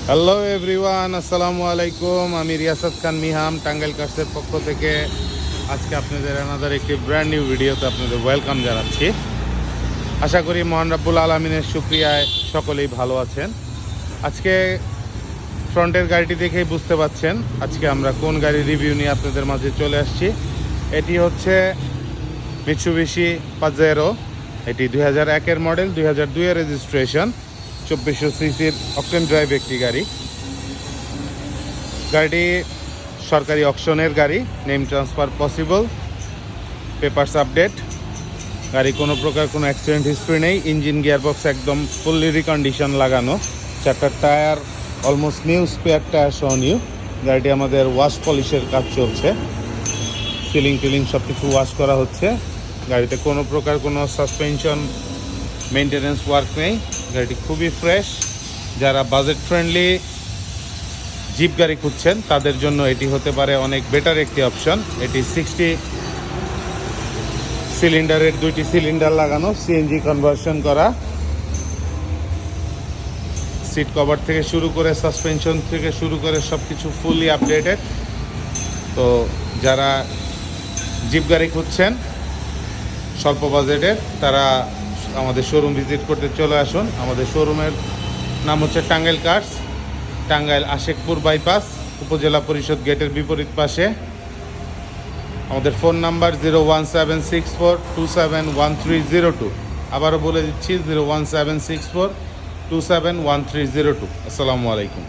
Hello everyone, আসসালামু আলাইকুম। আমি রিয়াসাত খান মিহাম, টাঙ্গাইল কার্সের পক্ষ থেকে আজকে আপনাদের আনাদার একটি ব্র্যান্ড নিউ ভিডিওতে আপনাদের ওয়েলকাম জানাচ্ছি। আশা করি মহান রাব্বুল আলামিনের শুকরিয়ায় সকলেই ভালো আছেন। আজকে ফ্রন্টের গাড়িটি দেখেই বুঝতে পাচ্ছেন আজকে আমরা কোন গাড়ির রিভিউ নিয়ে আপনাদের মাঝে চলে আসছি। এটি হচ্ছে মিৎসুবিশি পাজেরো। এটি 2001-এর মডেল, 2002-এর রেজিস্ট্রেশন, 2400 সিসির অকটেন ড্রাইভ একটি গাড়ি। গাড়িটি সরকারি অকশনের গাড়ি, name transfer possible, papers update. গাড়ি কোনো প্রকার কোনো অ্যাক্সিডেন্ট হিস্ট্রি নেই। ইঞ্জিন গিয়ারবক্স একদম ফুললি রিকন্ডিশন লাগানো। 4টা tyre almost new, spare tyre সহ নিউ। গাড়িটি আমাদের ওয়াশ পলিশের কাজ চলছে, সিলিং টিলিং সব কিছু ওয়াশ করা হচ্ছে। গাড়িতে কোনো প্রকার কোনো সাসপেনশন মেনটেনেন্স ওয়ার্ক নেই। গাড়িটি খুবই ফ্রেশ। যারা বাজেট ফ্রেন্ডলি জিপ গাড়ি খুঁজছেন তাদের জন্য এটি হতে পারে অনেক বেটার একটি অপশন। এটি 60 সিলিন্ডারের 2টি সিলিন্ডার লাগানো, সিএনজি কনভার্সন করা। সিট কভার থেকে শুরু করে সাসপেনশন থেকে শুরু করে সব কিছু ফুললি আপডেটেড। তো যারা জিপ গাড়ি খুঁজছেন স্বল্প বাজেটের, তারা আমাদের শোরুম ভিজিট করতে চলে আসুন। আমাদের শোরুমের নাম হচ্ছে টাঙ্গাইল কার্স, টাঙ্গাইল আশেকপুর বাইপাস, উপজেলা পরিষদ গেটের বিপরীত পাশে। আমাদের ফোন নাম্বার 01764271302। আবারও বলে দিচ্ছি 01764271302। আসসালামু আলাইকুম।